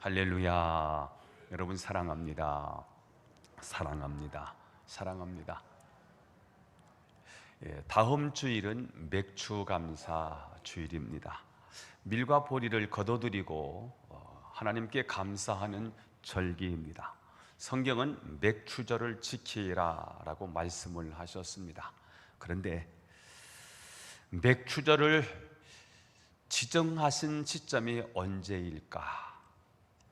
할렐루야. 여러분 사랑합니다. 사랑합니다. 사랑합니다. 다음 주일은 맥추감사 주일입니다. 밀과 보리를 거둬들이고 하나님께 감사하는 절기입니다. 성경은 맥추절을 지키라 라고 말씀을 하셨습니다. 그런데 맥추절을 지정하신 시점이 언제일까?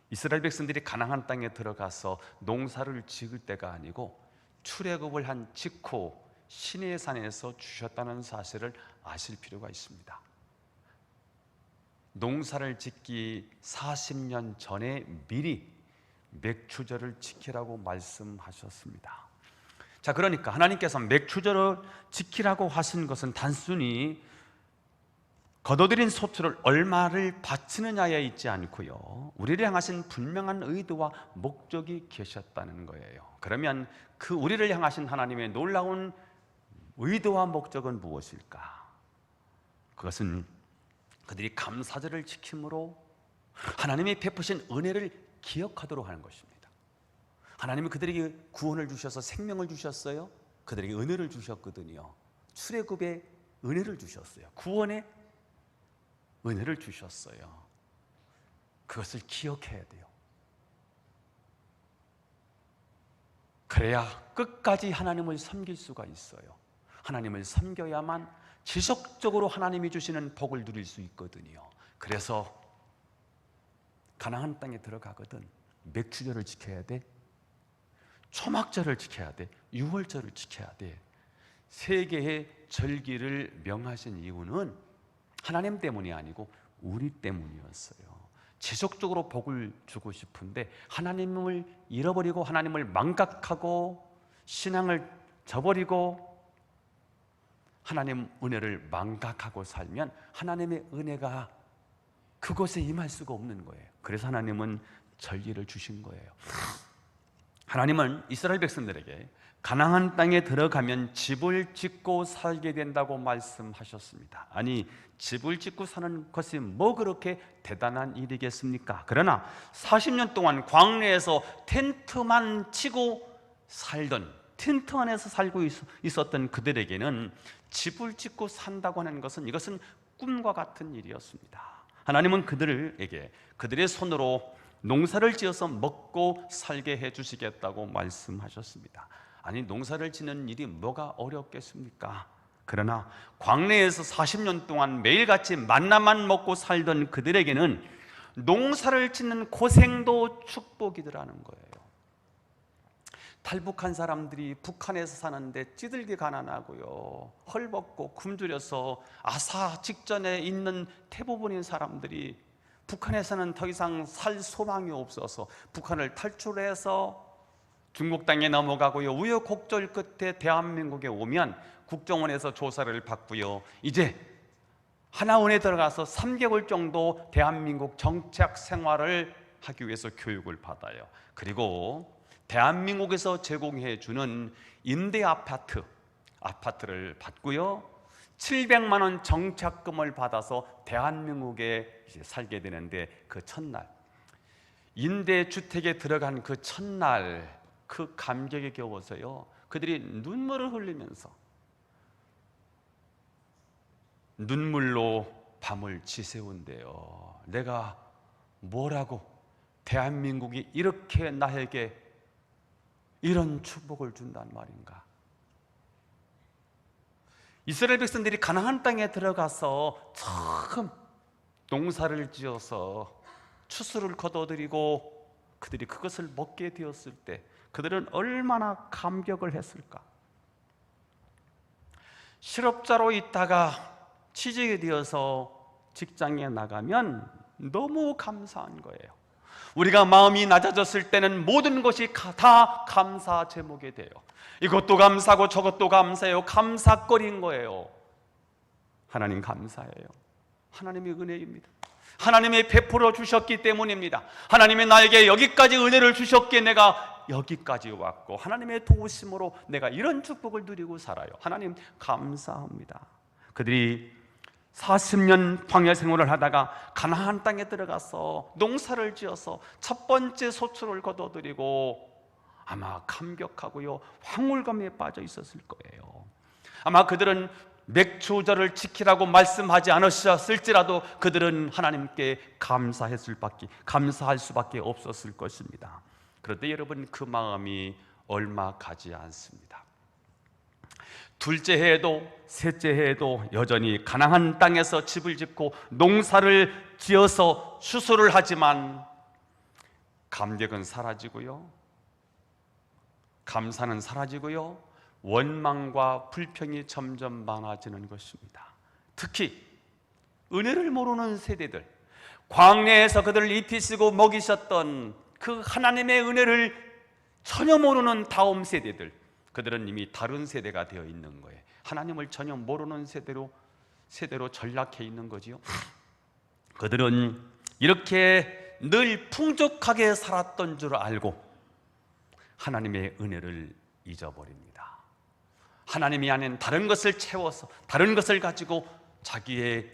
이스라엘 백성들이 가나안 땅에 들어가서 농사를 지을 때가 아니고 출애굽을 한 직후 시내의 산에서 주셨다는 사실을 아실 필요가 있습니다. 농사를 짓기 40년 전에 미리 맥추절을 지키라고 말씀하셨습니다. 자, 그러니까 하나님께서 맥추절을 지키라고 하신 것은 단순히 거둬들인 소출을 얼마를 바치느냐에 있지 않고요, 우리를 향하신 분명한 의도와 목적이 계셨다는 거예요. 그러면 그 우리를 향하신 하나님의 놀라운 의도와 목적은 무엇일까? 그것은 그들이 감사절을 지킴으로 하나님이 베푸신 은혜를 기억하도록 하는 것입니다. 하나님이 그들에게 구원을 주셔서 생명을 주셨어요. 그들에게 은혜를 주셨거든요. 출애굽의 은혜를 주셨어요. 구원의 은혜를 주셨어요. 그것을 기억해야 돼요. 그래야 끝까지 하나님을 섬길 수가 있어요. 하나님을 섬겨야만 지속적으로 하나님이 주시는 복을 누릴 수 있거든요. 그래서 가나안 땅에 들어가거든 맥추절을 지켜야 돼, 초막절을 지켜야 돼, 유월절을 지켜야 돼. 세 개의 절기를 명하신 이유는 하나님 때문이 아니고 우리 때문이었어요. 지속적으로 복을 주고 싶은데 하나님을 잃어버리고 하나님을 망각하고 신앙을 저버리고 하나님 은혜를 망각하고 살면 하나님의 은혜가 그곳에 임할 수가 없는 거예요. 그래서 하나님은 절기를 주신 거예요. 하나님은 이스라엘 백성들에게 가나안 땅에 들어가면 집을 짓고 살게 된다고 말씀하셨습니다. 아니, 집을 짓고 사는 것이 뭐 그렇게 대단한 일이겠습니까? 그러나 40년 동안 광야에서 텐트만 치고 살던, 텐트 안에서 살고 있었던 그들에게는 집을 짓고 산다고 하는 것은, 이것은 꿈과 같은 일이었습니다. 하나님은 그들에게 그들의 손으로 농사를 지어서 먹고 살게 해주시겠다고 말씀하셨습니다. 아니, 농사를 짓는 일이 뭐가 어렵겠습니까? 그러나 광야에서 40년 동안 매일같이 만나만 먹고 살던 그들에게는 농사를 짓는 고생도 축복이더라는 거예요. 탈북한 사람들이 북한에서 사는데 찌들게 가난하고요, 헐벗고 굶주려서 아사 직전에 있는 대부분의 사람들이 북한에서는 더 이상 살 소망이 없어서 북한을 탈출해서 중국 땅에 넘어가고요, 우여곡절 끝에 대한민국에 오면 국정원에서 조사를 받고요, 이제 하나원에 들어가서 3개월 정도 대한민국 정착 생활을 하기 위해서 교육을 받아요. 그리고 대한민국에서 제공해 주는 임대 아파트를 받고요, 700만 원 정착금을 받아서 대한민국에 이제 살게 되는데, 그 첫날, 임대주택에 들어간 그 첫날, 그 감격에 겨워서요, 그들이 눈물을 흘리면서 눈물로 밤을 지새운대요. 내가 뭐라고 대한민국이 이렇게 나에게 이런 축복을 준단 말인가? 이스라엘 백성들이 가나안 땅에 들어가서 처음 농사를 지어서 추수를 거둬들이고 그들이 그것을 먹게 되었을 때 그들은 얼마나 감격을 했을까? 실업자로 있다가 취직이 되어서 직장에 나가면 너무 감사한 거예요. 우리가 마음이 낮아졌을 때는 모든 것이 다 감사 제목이 돼요. 이것도 감사고 저것도 감사해요. 감사거리인 거예요. 하나님 감사해요. 하나님의 은혜입니다. 하나님이 베풀어 주셨기 때문입니다. 하나님이 나에게 여기까지 은혜를 주셨기에 내가 여기까지 왔고, 하나님의 도우심으로 내가 이런 축복을 누리고 살아요. 하나님 감사합니다. 그들이 40년 광야 생활을 하다가 가나안 땅에 들어가서 농사를 지어서 첫 번째 소출을 거둬들이고 아마 감격하고요, 황홀감에 빠져 있었을 거예요. 아마 그들은 맥주절을 지키라고 말씀하지 않으셨을지라도 그들은 하나님께 감사할 수밖에 없었을 것입니다. 그런데 여러분, 그 마음이 얼마 가지 않습니다. 둘째 해에도 셋째 해에도 여전히 가나안 땅에서 집을 짓고 농사를 지어서 추수를 하지만 감격은 사라지고요, 감사는 사라지고요, 원망과 불평이 점점 많아지는 것입니다. 특히 은혜를 모르는 세대들, 광야에서 그들을 입히시고 먹이셨던 그 하나님의 은혜를 전혀 모르는 다음 세대들, 그들은 이미 다른 세대가 되어 있는 거예요. 하나님을 전혀 모르는 세대로 전락해 있는 거지요. 그들은 이렇게 늘 풍족하게 살았던 줄 알고 하나님의 은혜를 잊어버립니다. 하나님이 아닌 다른 것을 채워서, 다른 것을 가지고 자기의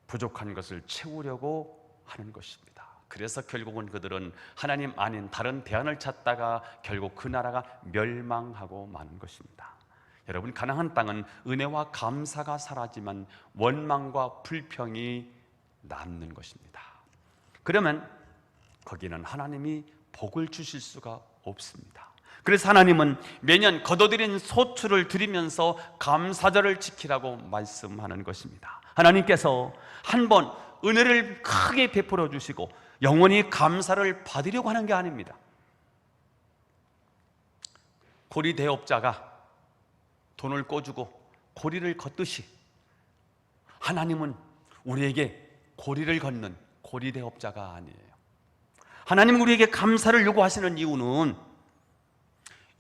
부족한 것을 채우려고 하는 것입니다. 그래서 결국은 그들은 하나님 아닌 다른 대안을 찾다가 결국 그 나라가 멸망하고 마는 것입니다. 여러분, 가나안 땅은 은혜와 감사가 사라지만 원망과 불평이 남는 것입니다. 그러면 거기는 하나님이 복을 주실 수가 없습니다. 그래서 하나님은 매년 거둬들인 소출을 드리면서 감사절을 지키라고 말씀하는 것입니다. 하나님께서 한 번 은혜를 크게 베풀어 주시고 영원히 감사를 받으려고 하는 게 아닙니다. 고리 대업자가 돈을 꿔주고 고리를 걷듯이 하나님은 우리에게 고리를 걷는 고리 대업자가 아니에요. 하나님은 우리에게 감사를 요구하시는 이유는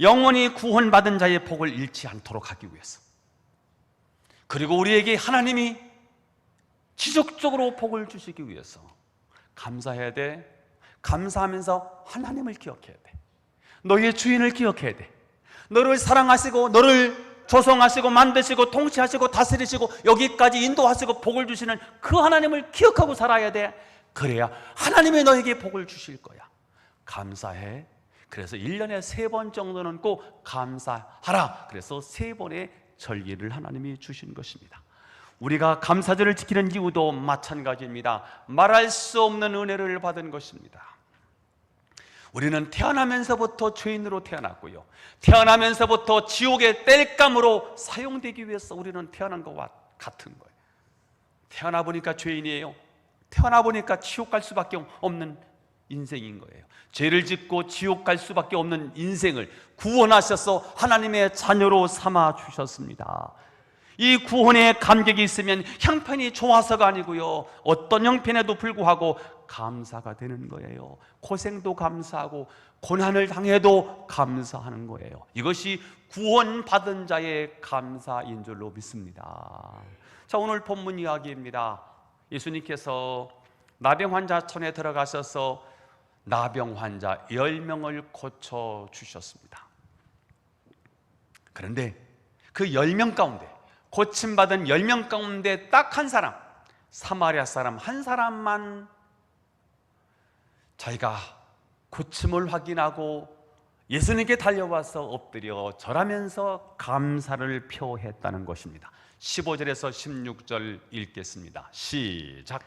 영원히 구원받은 자의 복을 잃지 않도록 하기 위해서, 그리고 우리에게 하나님이 지속적으로 복을 주시기 위해서 감사해야 돼. 감사하면서 하나님을 기억해야 돼. 너의 주인을 기억해야 돼. 너를 사랑하시고 너를 조성하시고 만드시고 통치하시고 다스리시고 여기까지 인도하시고 복을 주시는 그 하나님을 기억하고 살아야 돼. 그래야 하나님이 너에게 복을 주실 거야. 감사해. 그래서 1년에 3번 정도는 꼭 감사하라. 그래서 3번의 절기를 하나님이 주신 것입니다. 우리가 감사절을 지키는 이유도 마찬가지입니다. 말할 수 없는 은혜를 받은 것입니다. 우리는 태어나면서부터 죄인으로 태어났고요, 태어나면서부터 지옥의 땔감으로 사용되기 위해서 우리는 태어난 것과 같은 거예요. 태어나 보니까 죄인이에요. 태어나 보니까 지옥 갈 수밖에 없는 인생인 거예요. 죄를 짓고 지옥 갈 수밖에 없는 인생을 구원하셔서 하나님의 자녀로 삼아 주셨습니다. 이 구원의 감격이 있으면 형편이 좋아서가 아니고요, 어떤 형편에도 불구하고 감사가 되는 거예요. 고생도 감사하고 고난을 당해도 감사하는 거예요. 이것이 구원받은 자의 감사인 줄로 믿습니다. 자, 오늘 본문 이야기입니다. 예수님께서 나병 환자촌에 들어가셔서 나병 환자 10명을 고쳐주셨습니다. 그런데 그 10명 가운데, 고침받은 10명 가운데 딱 한 사람, 사마리아 사람 한 사람만 자기가 고침을 확인하고 예수님께 달려와서 엎드려 절하면서 감사를 표했다는 것입니다. 15절에서 16절 읽겠습니다. 시작.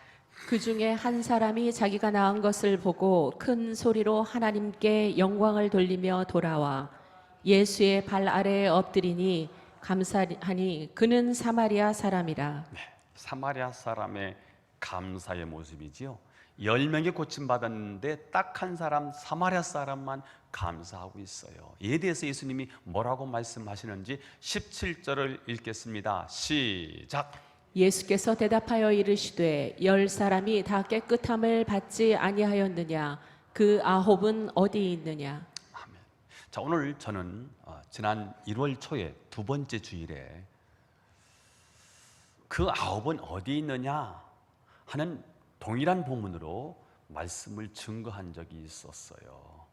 그 중에 한 사람이 자기가 나은 것을 보고 큰 소리로 하나님께 영광을 돌리며 돌아와 예수의 발 아래에 엎드리니 감사하니 그는 사마리아 사람이라. 네, 사마리아 사람의 감사의 모습이지요. 10명이 고침받았는데 딱 한 사람, 사마리아 사람만 감사하고 있어요. 이에 대해서 예수님이 뭐라고 말씀하시는지 17절을 읽겠습니다. 시작. 예수께서 대답하여 이르시되 10사람이 다 깨끗함을 받지 아니하였느냐? 그 9은 어디 있느냐? 아멘. 자, 오늘 저는 지난 1월 초에 두 번째 주일에 그 9은 어디 있느냐 하는 동일한 본문으로 말씀을 증거한 적이 있었어요.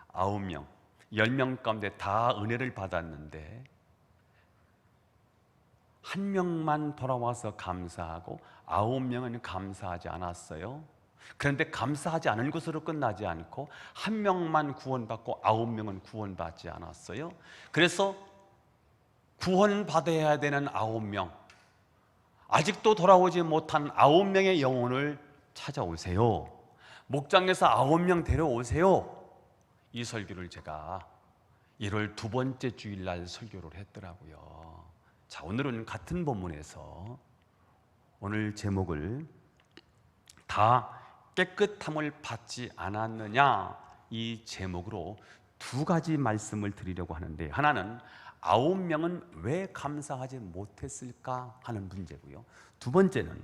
9명, 10명 가운데 다 은혜를 받았는데 한 명만 돌아와서 감사하고 9명은 감사하지 않았어요. 그런데 감사하지 않은 것으로 끝나지 않고 한 명만 구원받고 9명은 구원받지 않았어요. 그래서 구원받아야 되는 9명, 아직도 돌아오지 못한 9명의 영혼을 찾아오세요. 목장에서 9명 데려오세요. 이 설교를 제가 1월 두 번째 주일날 설교를 했더라고요. 자, 오늘은 같은 본문에서 오늘 제목을 다 깨끗함을 받지 않았느냐, 이 제목으로 두 가지 말씀을 드리려고 하는데, 하나는 9명은 왜 감사하지 못했을까 하는 문제고요. 두 번째는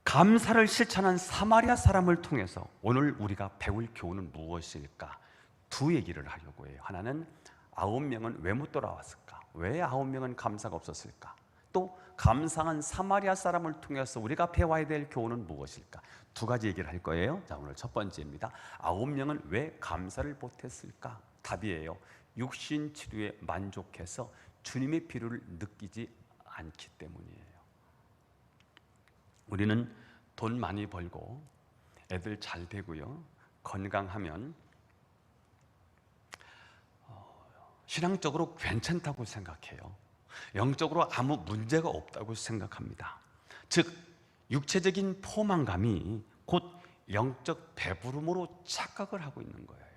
감사를 실천한 사마리아 사람을 통해서 오늘 우리가 배울 교훈은 무엇일까? 두 얘기를 하려고 해요. 하나는 9명은 왜 못 돌아왔을까? 왜 9명은 감사가 없었을까? 또 감사한 사마리아 사람을 통해서 우리가 배워야 될 교훈은 무엇일까? 두 가지 얘기를 할 거예요. 자, 오늘 첫 번째입니다. 9명은 왜 감사를 못했을까? 답이에요. 육신 치료에 만족해서 주님의 필요를 느끼지 않기 때문이에요. 우리는 돈 많이 벌고 애들 잘 되고요, 건강하면 신앙적으로 괜찮다고 생각해요. 영적으로 아무 문제가 없다고 생각합니다. 즉, 육체적인 포만감이 곧 영적 배부름으로 착각을 하고 있는 거예요.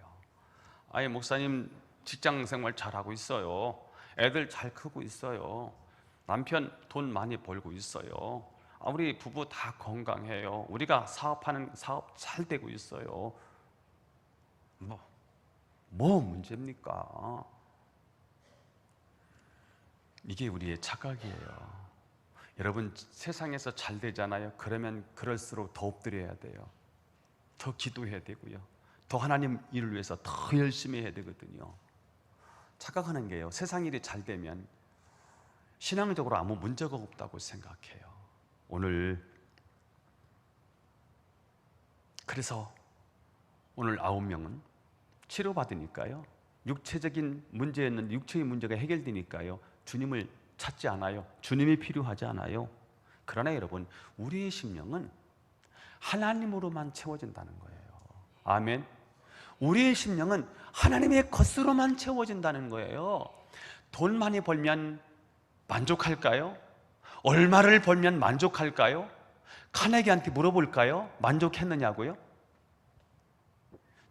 아예 목사님 직장 생활 잘하고 있어요. 애들 잘 크고 있어요. 남편 돈 많이 벌고 있어요. 우리 부부 다 건강해요. 우리가 사업하는 사업 잘 되고 있어요. 뭐 문제입니까? 이게 우리의 착각이에요. 여러분, 세상에서 잘 되잖아요. 그러면 그럴수록 더 엎드려야 돼요. 더 기도해야 되고요. 더 하나님 일을 위해서 더 열심히 해야 되거든요. 착각하는 게요, 세상 일이 잘 되면 신앙적으로 아무 문제가 없다고 생각해요. 그래서 오늘 9명은 치료받으니까요, 육체적인 문제였는데 육체의 문제가 해결되니까요, 주님을 찾지 않아요. 주님이 필요하지 않아요. 그러나 여러분, 우리의 심령은 하나님으로만 채워진다는 거예요. 아멘. 우리의 심령은 하나님의 것으로만 채워진다는 거예요. 돈 많이 벌면 만족할까요? 얼마를 벌면 만족할까요? 카네기한테 물어볼까요? 만족했느냐고요?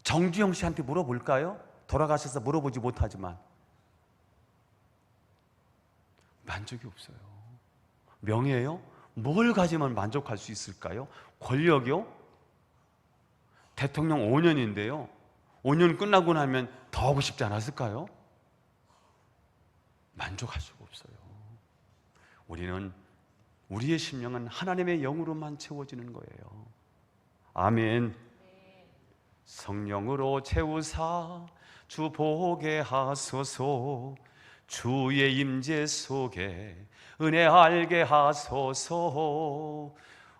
정주영 씨한테 물어볼까요? 돌아가셔서 물어보지 못하지만 만족이 없어요. 명예요? 뭘 가지면 만족할 수 있을까요? 권력이요? 대통령 5년인데요 5년 끝나고 나면 더 하고 싶지 않았을까요? 만족할 수가 없어요. 우리의 심령은 하나님의 영으로만 채워지는 거예요. 아멘. 성령으로 채우사 주 보게 하소서. 주의 임재 속에 은혜 알게 하소서.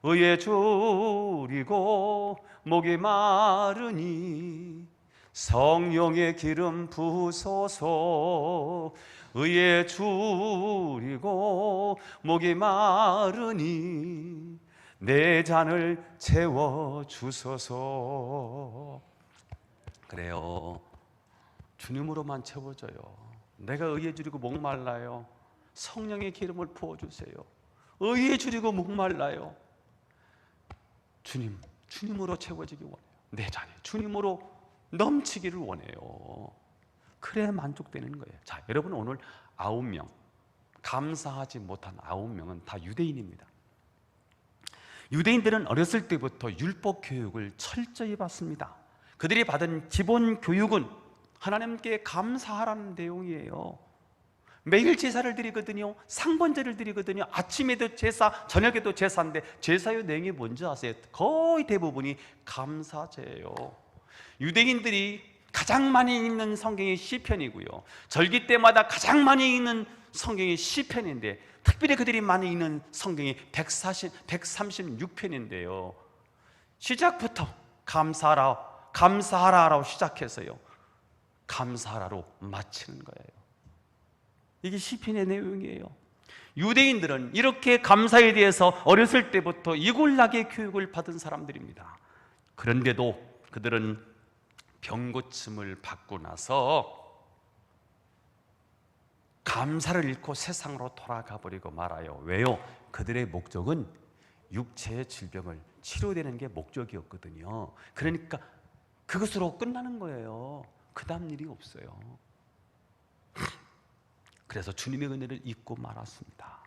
의에 줄이고 목이 마르니 성령의 기름 부소서. 의에 줄이고 목이 마르니 내 잔을 채워주소서. 그래요, 주님으로만 채워져요. 내가 의에 줄이고 목말라요, 성령의 기름을 부어주세요. 의에 줄이고 목말라요, 주님으로 채워지기 원해요. 내 잔이 주님으로 넘치기를 원해요. 그래야 만족되는 거예요. 자, 여러분, 오늘 9명, 감사하지 못한 9명은 다 유대인입니다. 유대인들은 어렸을 때부터 율법 교육을 철저히 받습니다. 그들이 받은 기본 교육은 하나님께 감사하라는 내용이에요. 매일 제사를 드리거든요. 상번제를 드리거든요. 아침에도 제사, 저녁에도 제사인데 제사의 내용이 뭔지 아세요? 거의 대부분이 감사제예요. 유대인들이 가장 많이 읽는 성경이 시편이고요, 절기 때마다 가장 많이 읽는 성경이 시편인데, 특별히 그들이 많이 읽는 성경이 136편인데요 시작부터 감사하라라고 시작해서요, 감사하라로 마치는 거예요. 이게 시편의 내용이에요. 유대인들은 이렇게 감사에 대해서 어렸을 때부터 이골락의 교육을 받은 사람들입니다. 그런데도 그들은 병고침을 받고 나서 감사를 잃고 세상으로 돌아가 버리고 말아요. 왜요? 그들의 목적은 육체의 질병을 치료되는 게 목적이었거든요. 그러니까 그것으로 끝나는 거예요. 그 다음 일이 없어요. 그래서 주님의 은혜를 잊고 말았습니다.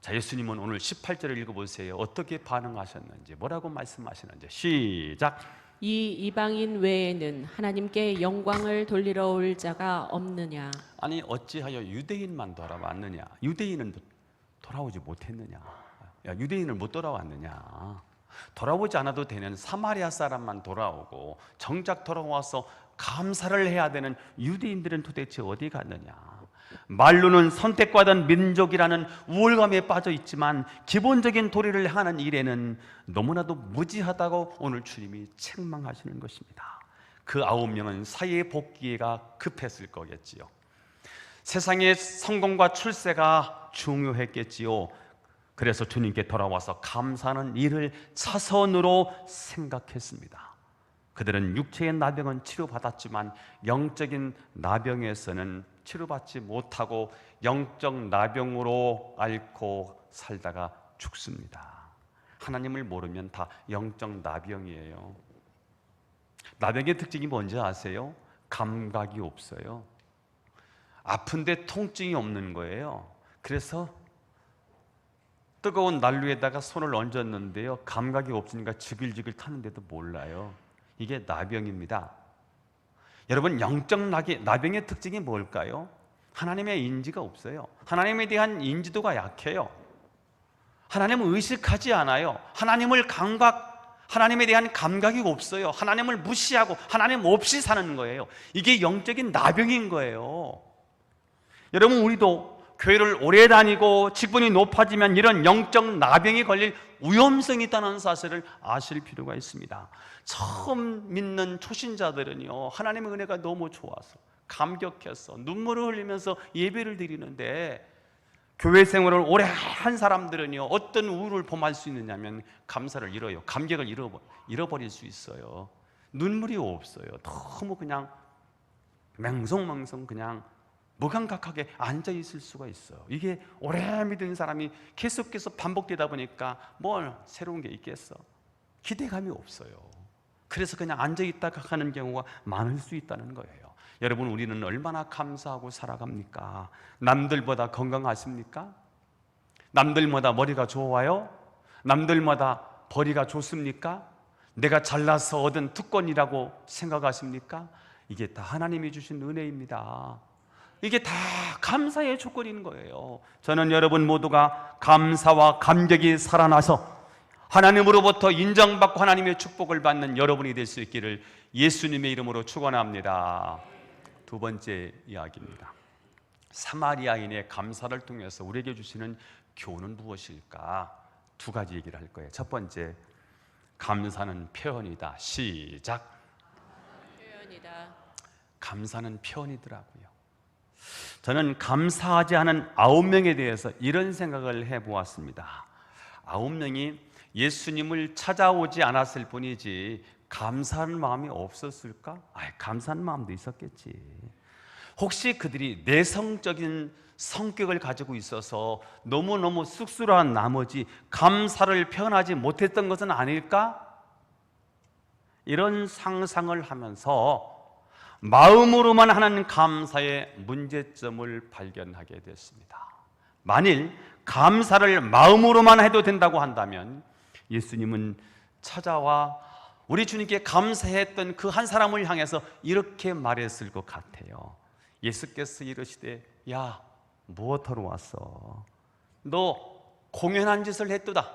자, 예수님은 오늘 18절을 읽어보세요. 어떻게 반응하셨는지, 뭐라고 말씀하시는지. 시작. 이 이방인 외에는 하나님께 영광을 돌리러 올 자가 없느냐. 아니 어찌하여 유대인만 돌아왔느냐? 유대인은 돌아오지 못했느냐? 야, 유대인을 못 돌아왔느냐? 돌아오지 않아도 되는 사마리아 사람만 돌아오고 정작 돌아와서 감사를 해야 되는 유대인들은 도대체 어디 갔느냐? 말로는 선택받은 민족이라는 우월감에 빠져 있지만 기본적인 도리를 하는 일에는 너무나도 무지하다고 오늘 주님이 책망하시는 것입니다. 그 9명은 사이의 복귀가 급했을 거겠지요. 세상의 성공과 출세가 중요했겠지요. 그래서 주님께 돌아와서 감사하는 일을 차선으로 생각했습니다. 그들은 육체의 나병은 치료받았지만 영적인 나병에서는 치료받지 못하고 영적 나병으로 앓고 살다가 죽습니다. 하나님을 모르면 다 영적 나병이에요. 나병의 특징이 뭔지 아세요? 감각이 없어요. 아픈데 통증이 없는 거예요. 그래서 뜨거운 난로에다가 손을 얹었는데요, 감각이 없으니까 지글지글 타는데도 몰라요. 이게 나병입니다. 여러분, 영적 나병의 특징이 뭘까요? 하나님의 인지가 없어요. 하나님에 대한 인지도가 약해요. 하나님을 의식하지 않아요. 하나님에 대한 감각이 없어요. 하나님을 무시하고 하나님 없이 사는 거예요. 이게 영적인 나병인 거예요. 여러분, 우리도 교회를 오래 다니고 직분이 높아지면 이런 영적 나병이 걸릴 위험성이 있다는 사실을 아실 필요가 있습니다. 처음 믿는 초신자들은요, 하나님의 은혜가 너무 좋아서 감격해서 눈물을 흘리면서 예배를 드리는데, 교회 생활을 오래 한 사람들은요, 어떤 우울을 범할 수 있느냐면 감사를 잃어요. 감격을 잃어버릴 수 있어요. 눈물이 없어요. 너무 그냥 맹성맹성 그냥 무감각하게 앉아 있을 수가 있어요. 이게 오래 믿은 사람이 계속해서 반복되다 보니까 뭘 새로운 게 있겠어? 기대감이 없어요. 그래서 그냥 앉아 있다가 가는 경우가 많을 수 있다는 거예요. 여러분, 우리는 얼마나 감사하고 살아갑니까? 남들보다 건강하십니까? 남들보다 머리가 좋아요? 남들보다 벌이가 좋습니까? 내가 잘나서 얻은 특권이라고 생각하십니까? 이게 다 하나님이 주신 은혜입니다. 이게 다 감사의 조건인 거예요. 저는 여러분 모두가 감사와 감격이 살아나서 하나님으로부터 인정받고 하나님의 축복을 받는 여러분이 될 수 있기를 예수님의 이름으로 축원합니다. 두 번째 이야기입니다. 사마리아인의 감사를 통해서 우리에게 주시는 교훈은 무엇일까? 두 가지 얘기를 할 거예요. 첫 번째, 감사는 표현이다. 시작. 표현이다. 감사는 표현이더라고요. 저는 감사하지 않은 9명에 대해서 이런 생각을 해보았습니다. 9명이 예수님을 찾아오지 않았을 뿐이지 감사하는 마음이 없었을까? 감사하는 마음도 있었겠지. 혹시 그들이 내성적인 성격을 가지고 있어서 너무너무 쑥스러운 나머지 감사를 표현하지 못했던 것은 아닐까? 이런 상상을 하면서 마음으로만 하는 감사의 문제점을 발견하게 됐습니다. 만일 감사를 마음으로만 해도 된다고 한다면 예수님은 찾아와 우리 주님께 감사했던 그 한 사람을 향해서 이렇게 말했을 것 같아요. 예수께서 이르시되, 야, 무엇하러 왔어? 너 공연한 짓을 했도다.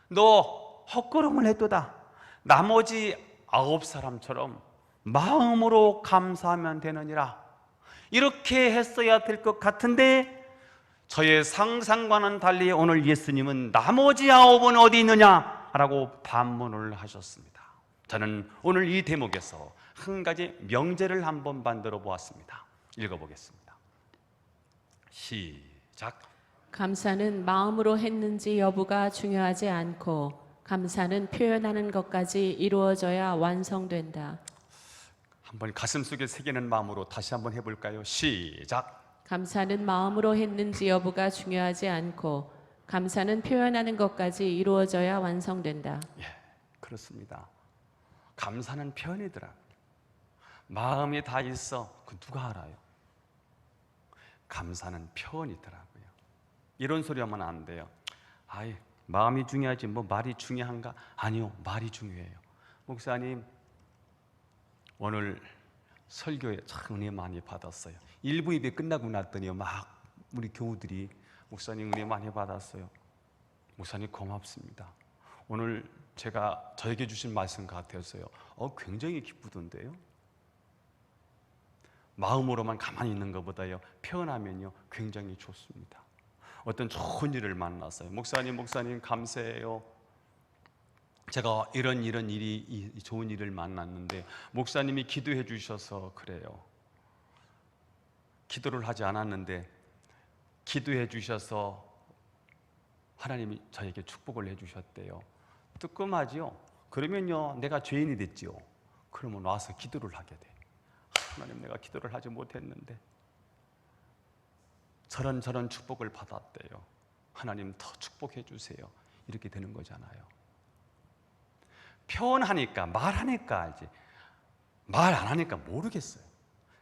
너 헛걸음을 했도다. 나머지 9사람처럼 마음으로 감사하면 되느니라. 이렇게 했어야 될 것 같은데 저의 상상과는 달리 오늘 예수님은 나머지 9은 어디 있느냐? 라고 반문을 하셨습니다. 저는 오늘 이 대목에서 한 가지 명제를 한번 만들어 보았습니다. 읽어보겠습니다. 시작. 감사는 마음으로 했는지 여부가 중요하지 않고 감사는 표현하는 것까지 이루어져야 완성된다. 한번 가슴속에 새기는 마음으로 다시 한번 해볼까요? 시작. 감사는 마음으로 했는지 여부가 중요하지 않고 감사는 표현하는 것까지 이루어져야 완성된다. 예, 그렇습니다. 감사는 표현이더라고요. 마음이 다 있어. 그 누가 알아요? 감사는 표현이더라고요. 이런 소리 하면 안 돼요. 아이, 마음이 중요하지 뭐 말이 중요한가? 아니요, 말이 중요해요. 목사님, 오늘 설교에 참 은혜 많이 받았어요. 1부 예배 끝나고 났더니 막 우리 교우들이 목사님 은혜 많이 받았어요. 목사님 고맙습니다. 오늘 제가 저에게 주신 말씀 같았어요. 굉장히 기쁘던데요. 마음으로만 가만히 있는 것보다요, 표현하면요 굉장히 좋습니다. 어떤 좋은 일을 만났어요. 목사님 감사해요. 제가 이런 일이 좋은 일을 만났는데 목사님이 기도해 주셔서 그래요. 기도를 하지 않았는데 기도해 주셔서 하나님이 저에게 축복을 해 주셨대요. 뜨끔하지요? 그러면요 내가 죄인이 됐지요. 그러면 와서 기도를 하게 돼. 하나님, 내가 기도를 하지 못했는데 저런 축복을 받았대요. 하나님 더 축복해 주세요. 이렇게 되는 거잖아요. 표현하니까, 말하니까 알지, 말 안 하니까 모르겠어요.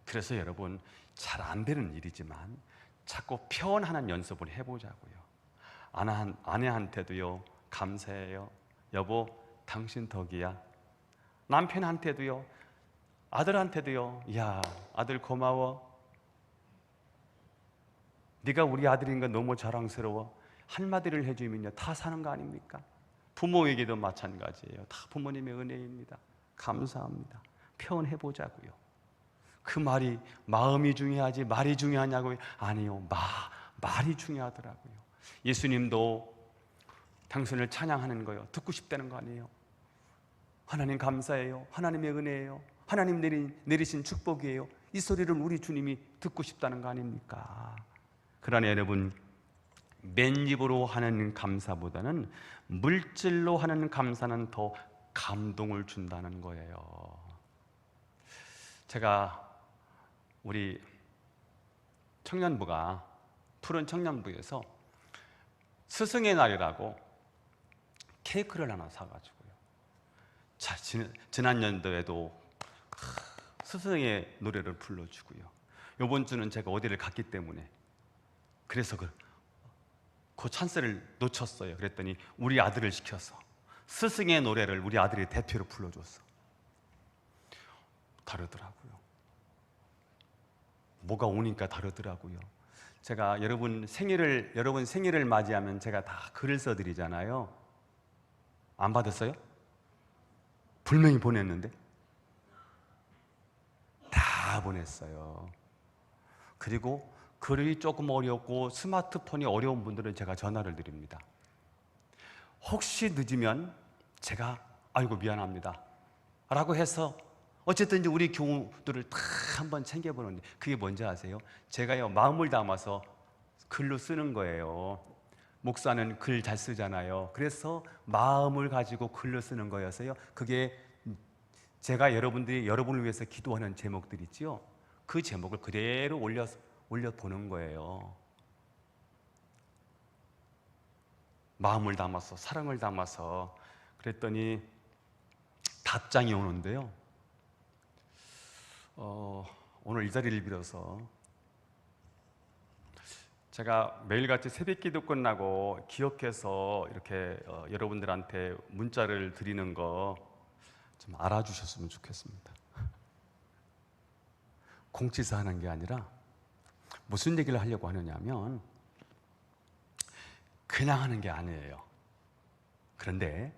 그래서 여러분, 잘 안 되는 일이지만 자꾸 표현하는 연습을 해보자고요. 아내한테도요, 감사해요. 여보, 당신 덕이야. 남편한테도요, 아들한테도요, 야, 아들 고마워. 네가 우리 아들인 건 너무 자랑스러워. 한마디를 해주면요 다 사는 거 아닙니까? 부모에게도 마찬가지예요. 다 부모님의 은혜입니다. 감사합니다. 표현해보자고요. 그 말이 마음이 중요하지 말이 중요하냐고요? 아니요, 말이 중요하더라고요. 예수님도 당신을 찬양하는 거요 듣고 싶다는 거 아니에요? 하나님 감사해요. 하나님의 은혜예요. 하나님 내리신 축복이에요. 이 소리를 우리 주님이 듣고 싶다는 거 아닙니까? 그러나 여러분, 맨입으로 하는 감사보다는 물질로 하는 감사는 더 감동을 준다는 거예요. 제가 우리 청년부가 푸른 청년부에서 스승의 날이라고 케이크를 하나 사가지고요. 자, 지난 연도에도 스승의 노래를 불러주고요. 이번 주는 제가 어디를 갔기 때문에 그래서 그 찬스를 놓쳤어요. 그랬더니 우리 아들을 시켜서 스승의 노래를 우리 아들이 대표로 불러줬어. 다르더라고요. 뭐가 오니까 다르더라고요. 제가 여러분 생일을 맞이하면 제가 다 글을 써드리잖아요. 안 받았어요? 분명히 보냈는데 다 보냈어요. 그리고 글이 조금 어렵고 스마트폰이 어려운 분들은 제가 전화를 드립니다. 혹시 늦으면 제가 아이고 미안합니다 라고 해서 어쨌든 이제 우리 교우들을 다 한번 챙겨보는데, 그게 뭔지 아세요? 제가요 마음을 담아서 글로 쓰는 거예요. 목사는 글 잘 쓰잖아요. 그래서 마음을 가지고 글로 쓰는 거여서요, 그게 제가 여러분을 위해서 기도하는 제목들 있지요, 그 제목을 그대로 올려보는 거예요. 마음을 담아서, 사랑을 담아서. 그랬더니 답장이 오는데요, 오늘 이 자리를 빌어서 제가 매일같이 새벽기도 끝나고 기억해서 이렇게 여러분들한테 문자를 드리는 거 좀 알아주셨으면 좋겠습니다. 공치사 하는 게 아니라 무슨 얘기를 하려고 하느냐면 그냥 하는 게 아니에요. 그런데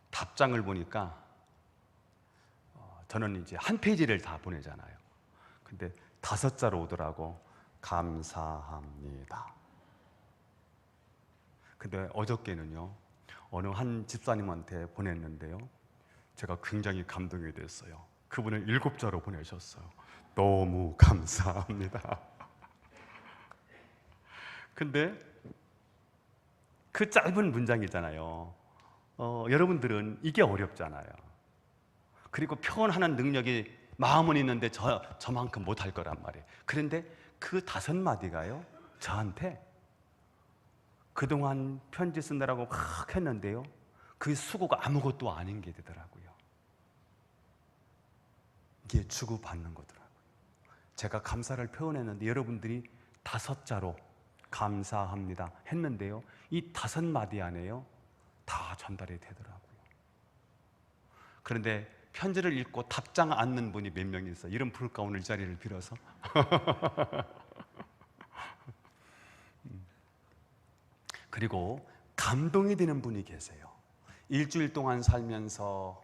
답장을 보니까 저는 이제 한 페이지를 다 보내잖아요. 근데 5자로 오더라고. 감사합니다. 근데 어저께는요, 어느 한 집사님한테 보냈는데요, 제가 굉장히 감동이 됐어요. 그분은 7자로 보내셨어요. 너무 감사합니다. 근데 그 짧은 문장이잖아요. 여러분들은 이게 어렵잖아요. 그리고 표현하는 능력이 마음은 있는데 저만큼 못할 거란 말이에요. 그런데 그 5마디가요, 저한테 그동안 편지 쓰느라고 막 했는데요, 그 수고가 아무것도 아닌 게 되더라고요. 이게 주고받는 거더라고요. 제가 감사를 표현했는데 여러분들이 5자로 감사합니다 했는데요, 이 5마디 안에요 다 전달이 되더라고요. 그런데 편지를 읽고 답장 않는 분이 몇 명 있어요. 이름 부를까 오늘 이 자리를 빌어서. 그리고 감동이 되는 분이 계세요. 일주일 동안 살면서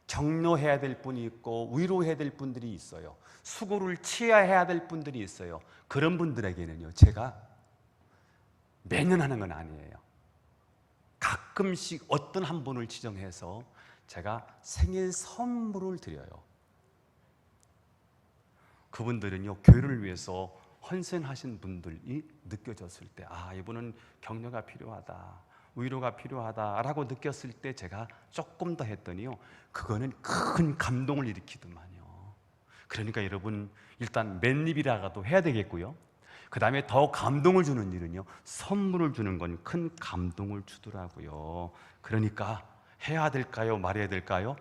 격려해야 될 분이 있고 위로해야 될 분들이 있어요. 수고를 취해야 될 분들이 있어요. 그런 분들에게는요, 제가 매년 하는 건 아니에요. 가끔씩 어떤 한 분을 지정해서 제가 생일 선물을 드려요. 그분들은요, 교회를 위해서 헌신하신 분들이 느껴졌을 때, 아, 이분은 격려가 필요하다, 위로가 필요하다라고 느꼈을 때 제가 조금 더 했더니요, 그거는 큰 감동을 일으키더만요. 그러니까 여러분, 일단 맨입이라도 해야 되겠고요, 그 다음에 더 감동을 주는 일은요, 선물을 주는 건 큰 감동을 주더라고요. 그러니까 해야 될까요? 말해야 될까요?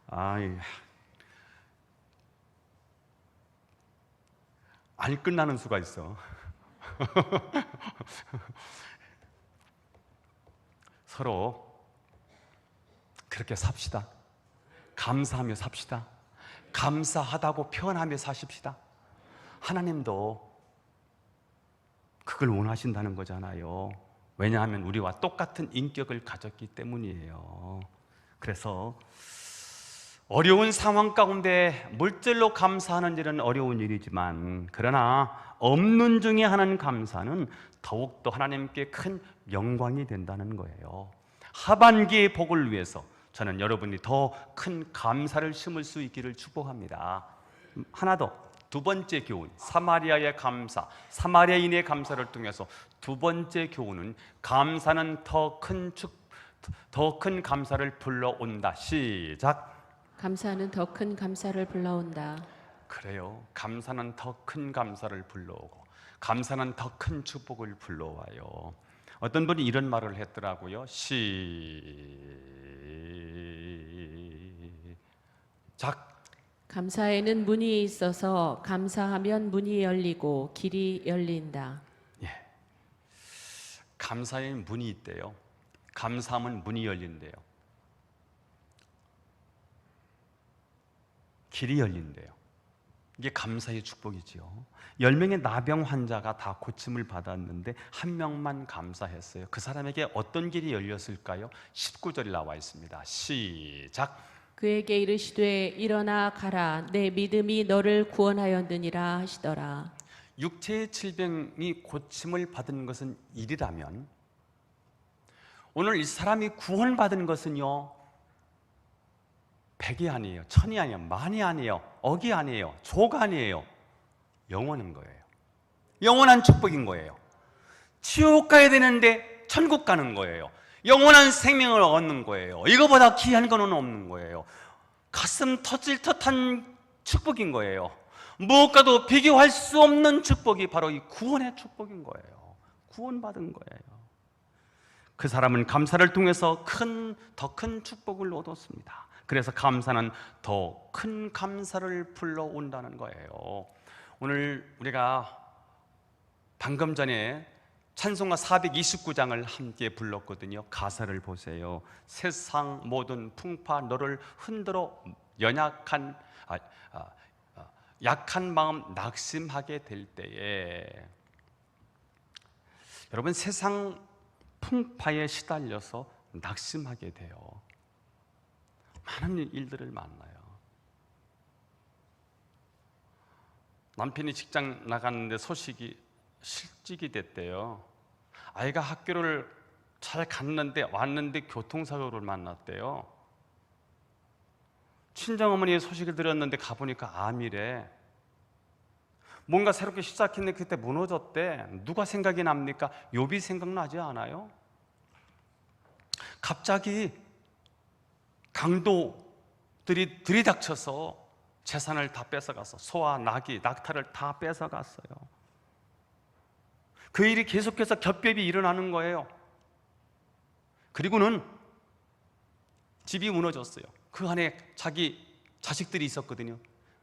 안 끝나는 수가 있어. 서로 그렇게 삽시다. 감사하며 삽시다. 감사하다고 표현하며 사십시다. 하나님도 그걸 원하신다는 거잖아요. 왜냐하면 우리와 똑같은 인격을 가졌기 때문이에요. 그래서 어려운 상황 가운데 물질로 감사하는 일은 어려운 일이지만, 그러나 없는 중에 하는 감사는 더욱더 하나님께 큰 영광이 된다는 거예요. 하반기의 복을 위해서 저는 여러분이 더 큰 감사를 심을 수 있기를 축복합니다. 하나 더, 2번째 교훈, 사마리아의 감사, 사마리아인의 감사를 통해서 2번째 교훈은 감사는 더 큰 감사를 불러온다. 시작. 감사는 더 큰 감사를 불러온다. 그래요. 감사는 더 큰 감사를 불러오고, 감사는 더 큰 축복을 불러와요. 어떤 분이 이런 말을 했더라고요. 시작. 감사에는 문이 있어서 감사하면 문이 열리고 길이 열린다. 예. 감사에는 문이 있대요. 감사하면 문이 열린대요. 길이 열린대요. 이게 감사의 축복이지요. 10명의 나병 환자가 다 고침을 받았는데 한 명만 감사했어요. 그 사람에게 어떤 길이 열렸을까요? 19절에 나와 있습니다. 시작. 그에게 이르시되 일어나 가라, 내 믿음이 너를 구원하였느니라 하시더라. 육체의 질병이 고침을 받은 것은 일이라면, 오늘 이 사람이 구원받은 것은요, 100이 아니에요, 1000이 아니에요, 만이 아니에요, 억이 아니에요, 조가 아니에요. 영원한 거예요. 영원한 축복인 거예요. 지옥 가야 되는데 천국 가는 거예요. 영원한 생명을 얻는 거예요. 이거보다 귀한 거는 없는 거예요. 가슴 터질 듯한 축복인 거예요. 무엇과도 비교할 수 없는 축복이 바로 이 구원의 축복인 거예요. 구원받은 거예요. 그 사람은 감사를 통해서 더 큰 축복을 얻었습니다. 그래서 감사는 더 큰 감사를 불러온다는 거예요. 오늘 우리가 방금 전에 찬송가 429장을 함께 불렀거든요. 가사를 보세요. 세상 모든 풍파 너를 흔들어 약한 마음 낙심하게 될 때에, 여러분, 세상 풍파에 시달려서 낙심하게 돼요. 많은 일들을 만나요. 남편이 직장 나갔는데 소식이 실직이 됐대요. 아이가 학교를 잘 갔는데 왔는데 교통사고를 만났대요. 친정어머니의 소식을 들었는데 가보니까 암이래. 뭔가 새롭게 시작했는데 그때 무너졌대. 누가 생각이 납니까? 욥이 생각나지 않아요? 갑자기 강도들이 들이닥쳐서 재산을 다 뺏어가서 소와 나귀, 낙타를 다 뺏어갔어요. 그 일이 계속해서 겹겹이 일어나는 거예요. 그리고는 집이 무너졌어요. 그 안에 자기 자식들이 있었거든요.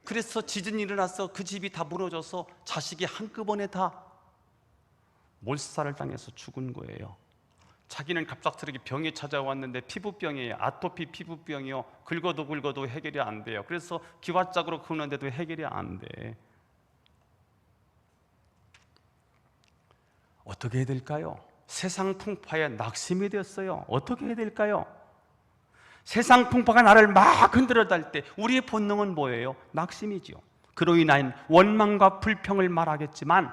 그래서 지진이 일어나서 그 집이 다 무너져서 자식이 한꺼번에 다 몰살을 당해서 죽은 거예요. 자기는 갑작스럽게 병이 찾아왔는데 피부병이에요. 아토피 피부병이요. 긁어도 해결이 안 돼요. 그래서 기와짝으로 긁는데도 해결이 안 돼. 어떻게 해야 될까요? 세상 풍파에 낙심이 되었어요. 어떻게 해야 될까요? 세상 풍파가 나를 막 흔들어 달 때 우리의 본능은 뭐예요? 낙심이지요. 그로 인한 원망과 불평을 말하겠지만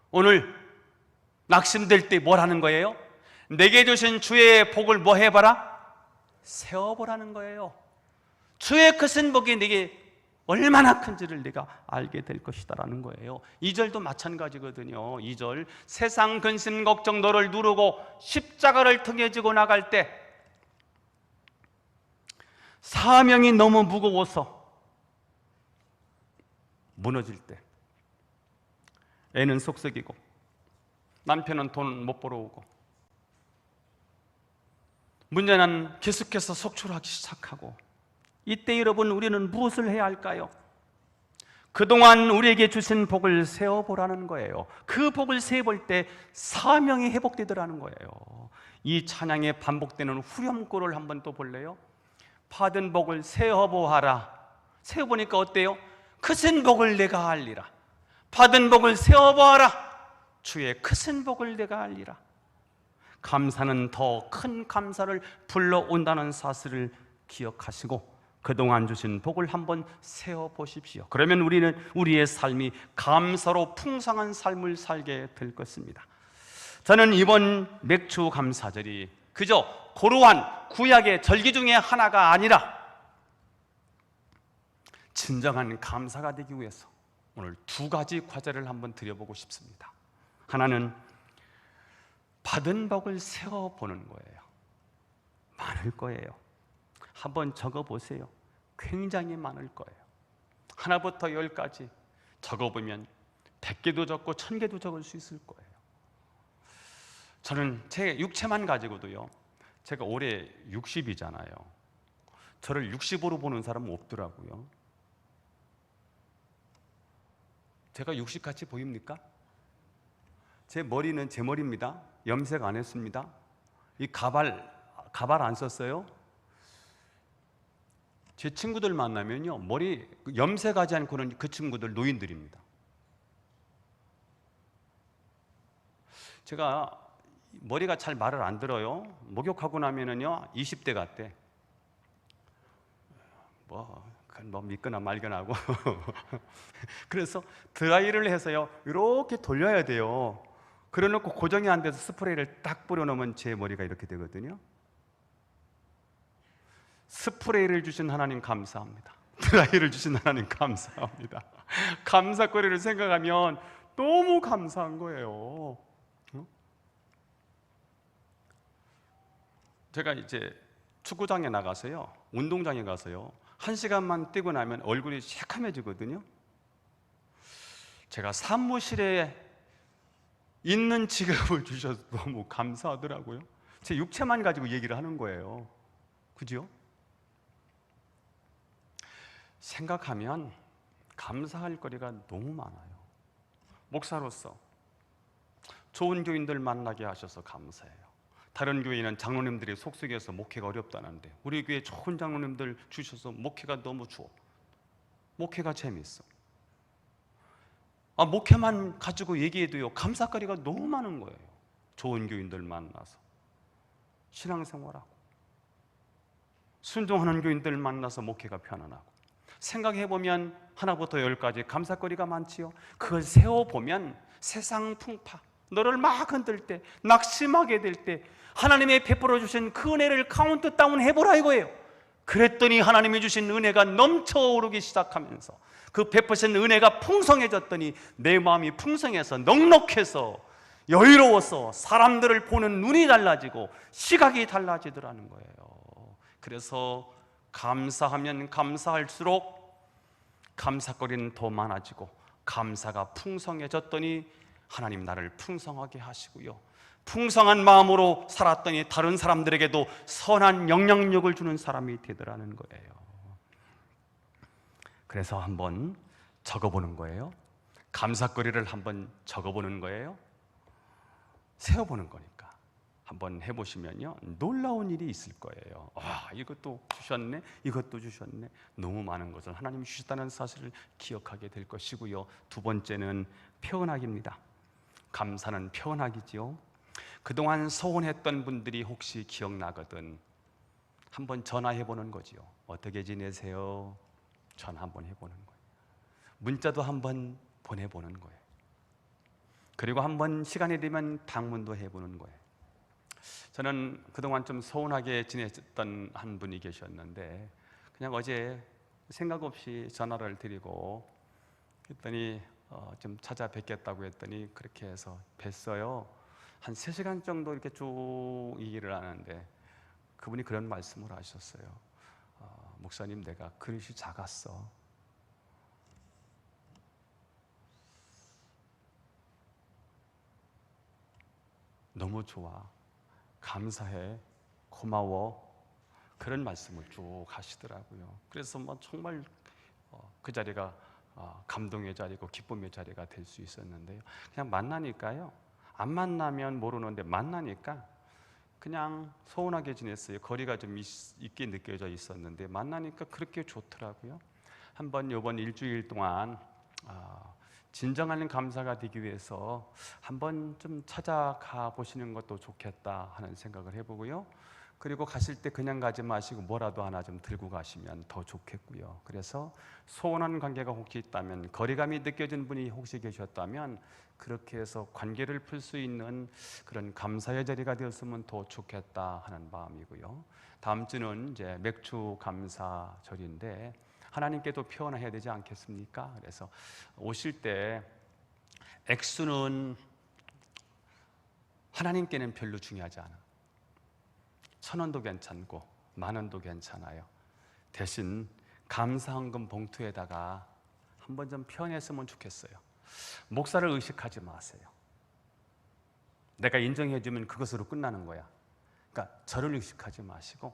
오늘 낙심될 때 뭘 하는 거예요? 내게 주신 주의 복을 뭐 해봐라? 세어보라는 거예요. 주의 크신 복이 내게 얼마나 큰지를 내가 알게 될 것이다라는 거예요. 2절도 마찬가지거든요. 2절 세상 근심 걱정 너를 누르고 십자가를 등에 지고 나갈 때 사명이 너무 무거워서 무너질 때 애는 속썩이고 남편은 돈 못 벌어오고 문제는 계속해서 속출하기 시작하고 이때 여러분 우리는 무엇을 해야 할까요? 그동안 우리에게 주신 복을 세어보라는 거예요. 그 복을 세어볼 때 사명이 회복되더라는 거예요. 이 찬양에 반복되는 후렴구를 한번 또 볼래요? 받은 복을 세어보아라. 세어보니까 어때요? 크신 복을 내가 알리라. 받은 복을 세어보아라. 주의 크신 복을 내가 알리라. 감사는 더 큰 감사를 불러온다는 사실을 기억하시고 그동안 주신 복을 한번 세어보십시오. 그러면 우리는 우리의 삶이 감사로 풍성한 삶을 살게 될 것입니다. 저는 이번 맥주 감사절이 그저 고루한 구약의 절기 중에 하나가 아니라 진정한 감사가 되기 위해서 오늘 두 가지 과제를 한번 드려보고 싶습니다. 하나는 받은 복을 세어보는 거예요. 많을 거예요. 한번 적어보세요. 굉장히 많을 거예요. 하나부터 10까지 적어보면 100개도 적고 1000개도 적을 수 있을 거예요. 저는 제 육체만 가지고도요, 제가 올해 60이잖아요. 저를 65로 보는 사람은 없더라고요. 제가 60같이 보입니까? 제 머리는 제 머리입니다. 염색 안 했습니다. 이 가발 안 썼어요. 제 친구들 만나면요, 머리 염색하지 않고는 그 친구들 노인들입니다. 제가 머리가 잘 말을 안 들어요. 목욕하고 나면은요 20대 같대. 뭐 믿거나 말거나 하고 그래서 드라이를 해서요 이렇게 돌려야 돼요. 그래놓고 고정이 안 돼서 스프레이를 딱 뿌려놓으면 제 머리가 이렇게 되거든요. 스프레이를 주신 하나님 감사합니다. 드라이를 주신 하나님 감사합니다. 감사거리를 생각하면 너무 감사한 거예요. 제가 이제 축구장에 나가서요, 운동장에 가서요 1시간만 뛰고 나면 얼굴이 새카매지거든요. 제가 사무실에 있는 직업을 주셔서 너무 감사하더라고요. 제 육체만 가지고 얘기를 하는 거예요. 그죠? 생각하면 감사할 거리가 너무 많아요. 목사로서 좋은 교인들 만나게 하셔서 감사해요. 다른 교회는 장로님들이 속속여서 목회가 어렵다는데 우리 교회 좋은 장로님들 주셔서 목회가 너무 좋아. 목회가 재밌어. 목회만 가지고 얘기해도요 감사거리가 너무 많은 거예요. 좋은 교인들 만나서 신앙생활하고 순종하는 교인들 만나서 목회가 편안하고 생각해보면 하나부터 10까지 감사거리가 많지요. 그걸 세워보면 세상 풍파 너를 막 흔들 때 낙심하게 될 때 하나님의 베풀어 주신 그 은혜를 카운트다운 해보라 이거예요. 그랬더니 하나님이 주신 은혜가 넘쳐오르기 시작하면서 그 베푸신 은혜가 풍성해졌더니 내 마음이 풍성해서 넉넉해서 여유로워서 사람들을 보는 눈이 달라지고 시각이 달라지더라는 거예요. 그래서 감사하면 감사할수록 감사거리는 더 많아지고 감사가 풍성해졌더니 하나님 나를 풍성하게 하시고요, 풍성한 마음으로 살았더니 다른 사람들에게도 선한 영향력을 주는 사람이 되더라는 거예요. 그래서 한번 적어보는 거예요. 감사거리를 한번 적어보는 거예요. 세어보는 거니까 한번 해보시면요, 놀라운 일이 있을 거예요. 이것도 주셨네, 이것도 주셨네. 너무 많은 것을 하나님이 주셨다는 사실을 기억하게 될 것이고요. 두 번째는 표현하기입니다. 감사는 표현하기지요. 그동안 소원했던 분들이 혹시 기억나거든 한번 전화해보는 거지요. 어떻게 지내세요? 전화 한번 해보는 거예요. 문자도 한번 보내보는 거예요. 그리고 한번 시간이 되면 방문도 해보는 거예요. 저는 그동안 좀 소원하게 지냈던 한 분이 계셨는데 그냥 어제 생각 없이 전화를 드리고 그랬더니 좀 찾아뵙겠다고 했더니 그렇게 해서 뵀어요. 한 3시간 정도 이렇게 쭉 얘기를 하는데 그분이 그런 말씀을 하셨어요. 목사님, 내가 그릇이 작았어. 너무 좋아. 감사해. 고마워. 그런 말씀을 쭉 하시더라고요. 그래서 정말 그 자리가 감동의 자리고 기쁨의 자리가 될 수 있었는데요. 그냥 만나니까요, 안 만나면 모르는데 만나니까 그냥 소원하게 지냈어요. 거리가 좀 있게 느껴져 있었는데 만나니까 그렇게 좋더라고요. 한번 이번 일주일 동안 진정한 감사가 되기 위해서 한번 좀 찾아가 보시는 것도 좋겠다 하는 생각을 해보고요. 그리고 가실 때 그냥 가지 마시고 뭐라도 하나 좀 들고 가시면 더 좋겠고요. 그래서 소원한 관계가 혹시 있다면, 거리감이 느껴진 분이 혹시 계셨다면 그렇게 해서 관계를 풀 수 있는 그런 감사의 자리가 되었으면 더 좋겠다 하는 마음이고요. 다음 주는 이제 맥주 감사절인데 하나님께도 표현해야 되지 않겠습니까? 그래서 오실 때 액수는 하나님께는 별로 중요하지 않아. 1,000원도 괜찮고 10,000원도 괜찮아요. 대신 감사헌금 봉투에다가 한번 좀 표현했으면 좋겠어요. 목사를 의식하지 마세요. 내가 인정해주면 그것으로 끝나는 거야. 그러니까 저를 의식하지 마시고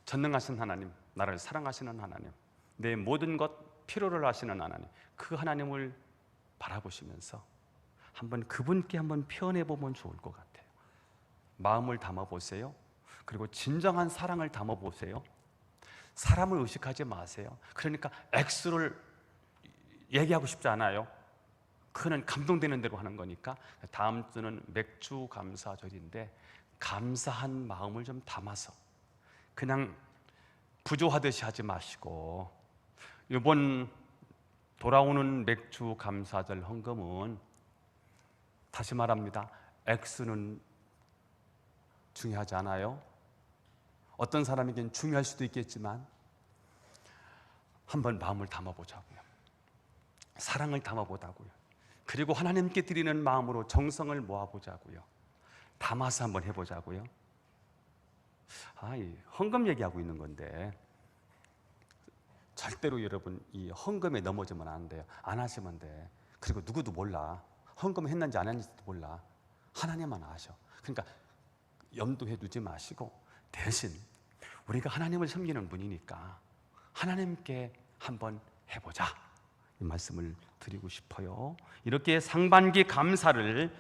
전능하신 하나님, 나를 사랑하시는 하나님, 내 모든 것 필요를 아시는 하나님, 그 하나님을 바라보시면서 한번 그분께 한번 표현해 보면 좋을 것 같아요. 마음을 담아보세요. 그리고 진정한 사랑을 담아보세요. 사람을 의식하지 마세요. 그러니까 액수를 얘기하고 싶지 않아요. 그는 감동되는 대로 하는 거니까. 다음 주는 맥주 감사절인데 감사한 마음을 좀 담아서 그냥 부조하듯이 하지 마시고, 이번 돌아오는 맥주 감사절 헌금은 다시 말합니다. 액수는 중요하지 않아요. 어떤 사람에겐 중요할 수도 있겠지만 한번 마음을 담아보자고요. 사랑을 담아보자고요. 그리고 하나님께 드리는 마음으로 정성을 모아보자고요. 담아서 한번 해보자고요. 이 헌금 얘기하고 있는 건데 절대로 여러분 이 헌금에 넘어지면 안 돼요. 안 하시면 돼. 그리고 누구도 몰라. 헌금 했는지 안 했는지도 몰라. 하나님만 아셔. 그러니까 염두해 두지 마시고 대신 우리가 하나님을 섬기는 분이니까 하나님께 한번 해보자, 이 말씀을 드리고 싶어요. 이렇게 상반기를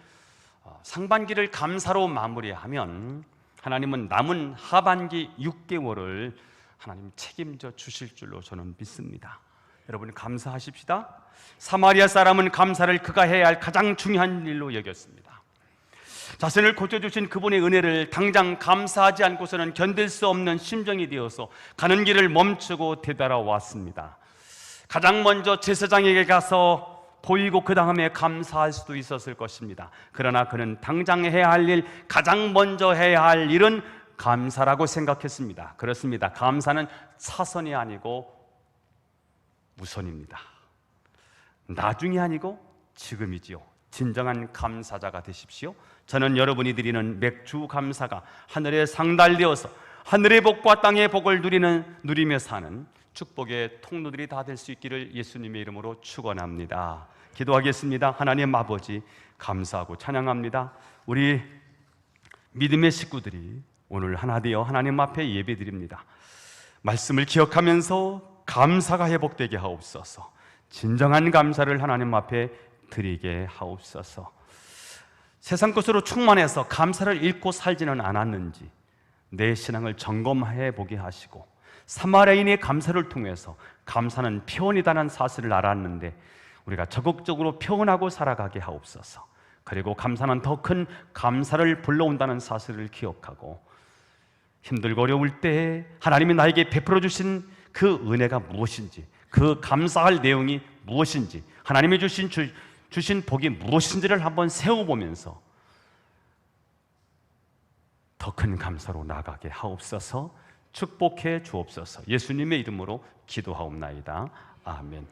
감사로 마무리하면 하나님은 남은 하반기 6개월을 하나님 책임져 주실 줄로 저는 믿습니다. 여러분 감사하십시다. 사마리아 사람은 감사를 그가 해야 할 가장 중요한 일로 여겼습니다. 자신을 고쳐주신 그분의 은혜를 당장 감사하지 않고서는 견딜 수 없는 심정이 되어서 가는 길을 멈추고 되돌아왔습니다. 가장 먼저 제사장에게 가서 보이고 그 다음에 감사할 수도 있었을 것입니다. 그러나 그는 당장 해야 할 일, 가장 먼저 해야 할 일은 감사라고 생각했습니다. 그렇습니다. 감사는 차선이 아니고 우선입니다. 나중이 아니고 지금이지요. 진정한 감사자가 되십시오. 저는 여러분이 드리는 맥주 감사가 하늘에 상달되어서 하늘의 복과 땅의 복을 누리며 사는 축복의 통로들이 다 될 수 있기를 예수님의 이름으로 축원합니다. 기도하겠습니다. 하나님 아버지, 감사하고 찬양합니다. 우리 믿음의 식구들이 오늘 하나 되어 하나님 앞에 예배드립니다. 말씀을 기억하면서 감사가 회복되게 하옵소서. 진정한 감사를 하나님 앞에 드리게 하옵소서. 세상 것으로 충만해서 감사를 잃고 살지는 않았는지 내 신앙을 점검해 보게 하시고, 사마리아인의 감사를 통해서 감사는 표현이다는 사실을 알았는데 우리가 적극적으로 표현하고 살아가게 하옵소서. 그리고 감사는 더 큰 감사를 불러온다는 사실을 기억하고, 힘들고 어려울 때 하나님이 나에게 베풀어 주신 그 은혜가 무엇인지, 그 감사할 내용이 무엇인지, 하나님이 주신 복이 무엇인지를 한번 세워보면서 더 큰 감사로 나가게 하옵소서. 축복해 주옵소서. 예수님의 이름으로 기도하옵나이다. 아멘.